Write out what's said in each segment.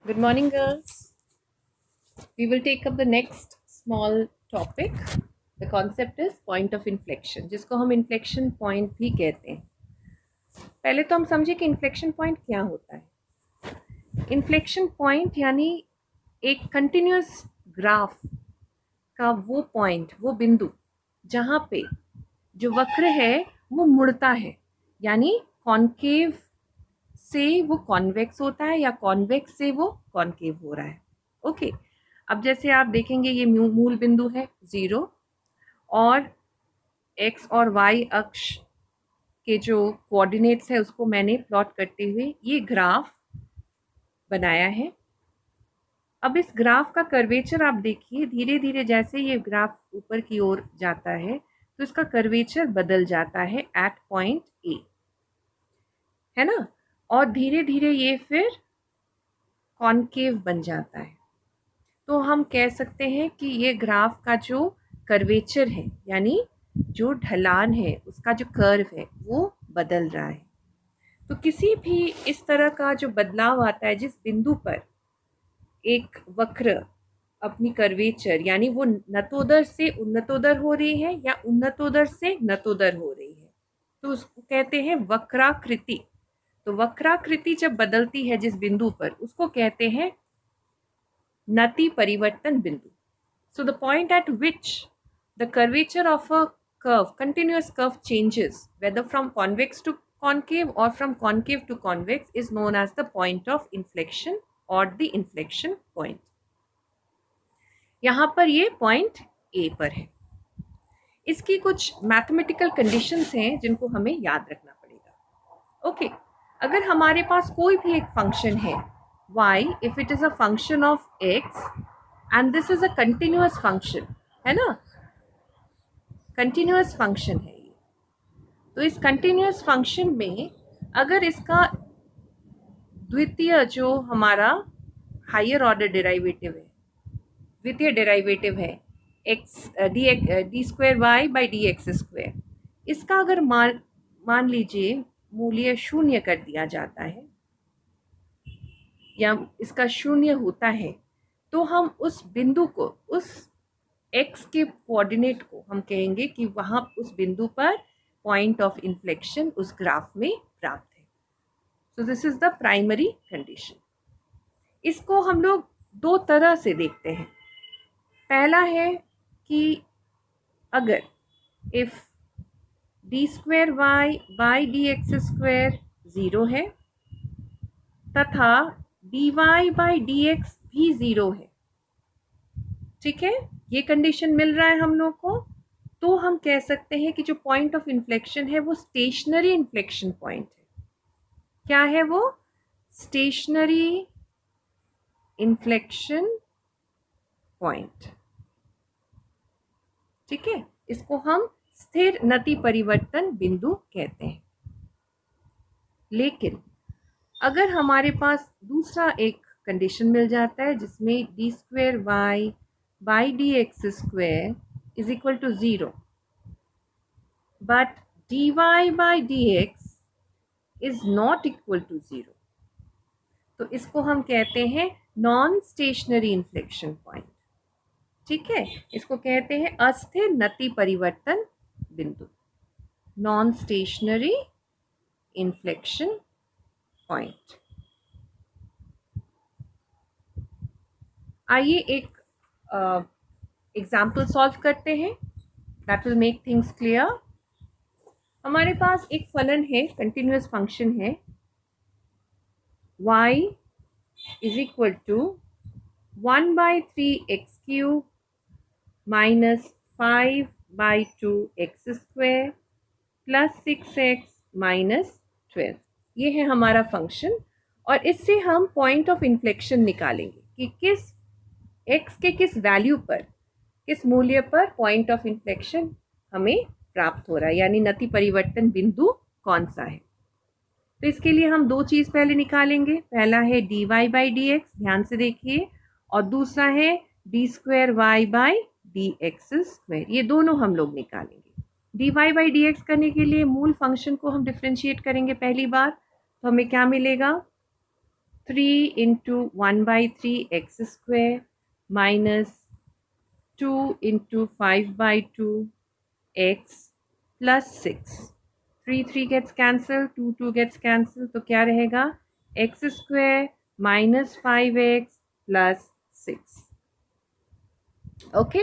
Good morning, girls. We will take up the next small topic. The concept is point of inflection, जिसको हम inflection point भी कहते हैं. पहले तो हम समझे कि inflection point क्या होता है. Inflection point यानी एक continuous graph का वो point, वो बिंदु जहाँ पे जो वक्र है वो मुड़ता है, यानी कॉन्केव से वो कॉन्वेक्स होता है या कॉन्वेक्स से वो कॉन्केव हो रहा है. ओके, अब जैसे आप देखेंगे ये मूल बिंदु है 0 और x और y अक्ष के जो कोऑर्डिनेट्स है उसको मैंने प्लॉट करते हुए ये ग्राफ बनाया है. अब इस ग्राफ का कर्वेचर आप देखिए, धीरे धीरे जैसे ये ग्राफ ऊपर की ओर जाता है तो इसका कर्वेचर बदल जाता है एट पॉइंट ए, है ना, और धीरे धीरे ये फिर कॉन्केव बन जाता है. तो हम कह सकते हैं कि ये ग्राफ का जो कर्वेचर है यानी जो ढलान है उसका जो कर्व है वो बदल रहा है. तो किसी भी इस तरह का जो बदलाव आता है जिस बिंदु पर एक वक्र अपनी कर्वेचर यानी वो नतोदर से उन्नतोदर हो रही है या उन्नतोदर से नतोदर हो रही है तो उसको कहते हैं वक्राकृति. तो वक्राकृति जब बदलती है जिस बिंदु पर उसको कहते हैं नति परिवर्तन बिंदु. So the point at which the curvature of a curve, continuous curve changes, whether from convex to concave or from concave to convex, is known as the point of inflection or the inflection point. यहाँ पर ये point A पर है. इसकी कुछ mathematical conditions हैं जिनको हमें याद रखना पड़ेगा. ओके, अगर हमारे पास कोई भी एक फंक्शन है y, if it is a function of x and this is a continuous function, है ना, कंटिन्यूअस फंक्शन है ये. तो इस कंटिन्यूअस फंक्शन में अगर इसका द्वितीय जो हमारा हायर ऑर्डर डेरिवेटिव है, द्वितीय डेरिवेटिव है x d square y by d x square, इसका अगर मान लीजिए मूल्य शून्य कर दिया जाता है या इसका शून्य होता है तो हम उस बिंदु को, उस x के कोऑर्डिनेट को हम कहेंगे कि वहां उस बिंदु पर पॉइंट ऑफ इन्फ्लेक्शन उस ग्राफ में प्राप्त है. So this is the primary condition. इसको हम लोग दो तरह से देखते हैं. पहला है कि अगर if d square y by d x square 0 है तथा d y by d x भी 0 है, ठीक है, ये कंडीशन मिल रहा है हम लोग को, तो हम कह सकते हैं कि जो पॉइंट ऑफ इन्फ्लेक्शन है वो स्टेशनरी इन्फ्लेक्शन पॉइंट है. क्या है वो? Stationary inflection point. ठीक है, इसको हम स्थिर नति परिवर्तन बिंदु कहते हैं. लेकिन अगर हमारे पास दूसरा एक कंडीशन मिल जाता है जिसमें d square y by d x square is equal to 0 but dy by dx is not equal to 0, तो इसको हम कहते हैं नॉन स्टेशनरी इन्फ्लेक्शन पॉइंट. ठीक है, इसको कहते हैं अस्थिर नति परिवर्तन बिंदु, नॉन स्टेशनरी इन्फ्लेक्शन पॉइंट. आइए एक एग्जाम्पल सॉल्व करते हैं, that will make things clear. हमारे पास एक फलन है, कंटिन्यूअस फंक्शन है y is equal to 1/3x³ minus 5/2x square plus 6x minus 12. ये है हमारा फंक्शन और इससे हम पॉइंट ऑफ इन्फ्लेक्शन निकालेंगे कि किस x के किस वैल्यू पर, किस मूल्य पर पॉइंट ऑफ इन्फ्लेक्शन हमें प्राप्त हो रहा है, यानी नति परिवर्तन बिंदु कौन सा है. तो इसके लिए हम दो चीज पहले निकालेंगे. पहला है dy बाई डी एक्स, ध्यान से देखिए, और दूसरा है d square y by d x square. ये दोनों हम लोग निकालेंगे. dy बाई डी एक्स करने के लिए मूल फंक्शन को हम डिफ्रेंशिएट करेंगे पहली बार, तो हमें क्या मिलेगा, 3 into 1 by 3 x square minus 2 into 5 by 2 x plus 6. 3 gets cancelled, 2 gets cancelled, तो क्या रहेगा x square minus 5x plus 6. Okay,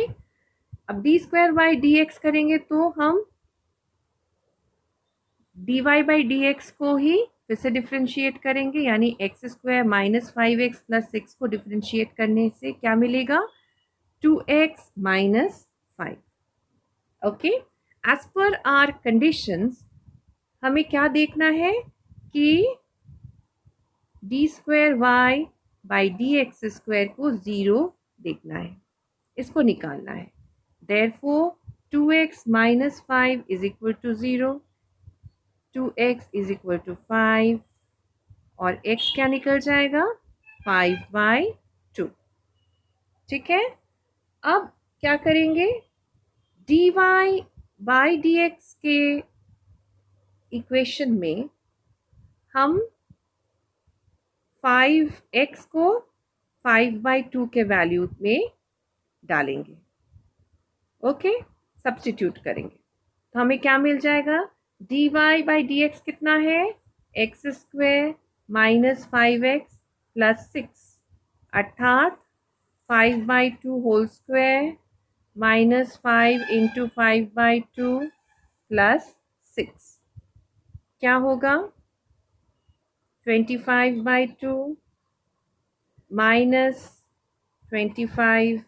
अब d square by dx करेंगे तो हम dy by dx को ही फिर से डिफ्रेंशिएट करेंगे, यानी x square minus 5x plus 6 को डिफ्रेंशिएट करने से क्या मिलेगा 2x minus 5. Okay, as per our conditions हमें क्या देखना है कि d square y by d x square को ज़ीरो देखना है, इसको निकालना है. Therefore 2x minus 5 is equal to 0, 2x is equal to 5 और x क्या निकल जाएगा 5/2. ठीक है, अब क्या करेंगे dy बाई डी एक्स के इक्वेशन में हम 5x को 5/2 के वैल्यू में डालेंगे. ओके, सब्स्टिट्यूट करेंगे तो हमें क्या मिल जाएगा dy बाई डी एक्स कितना है x square minus 5x plus 6 अर्थात 5/2 whole square minus 5 into 5/2 plus 6 क्या होगा 25/2 minus 25,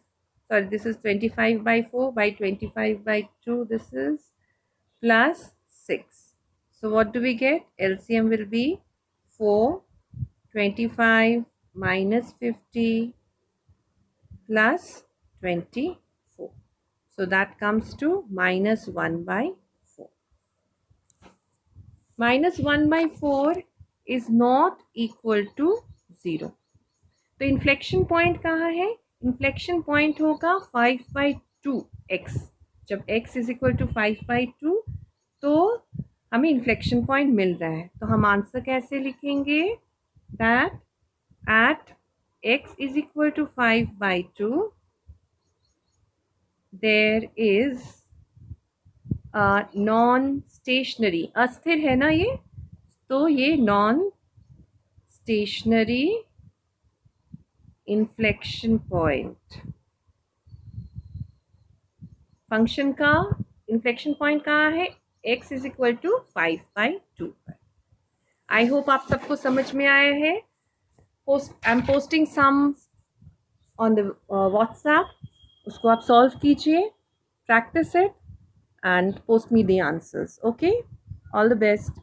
sorry, this is 25/4 by 25/2, this is plus 6. So what do we get? LCM will be 4, 25 minus 50 plus 24. So that comes to minus 1/4. Minus 1/4 is not equal to 0. तो inflection point कहाँ है inflection point होगा 5/2x. जब x is equal to 5/2 तो हमें inflection point मिल रहा है. तो हम आंसर कैसे लिखेंगे that at x is equal to 5/2 there is non stationary, अस्थिर है ना ये, तो ये non stationary inflection point. Function का इन्फ्लेक्शन पॉइंट कहाँ है x इज इक्वल टू 5/2 पर. आई होप आप सबको समझ में आया है. I am posting some on the WhatsApp, उसको आप सॉल्व कीजिए, practice it and post me the answers. Okay, all the best.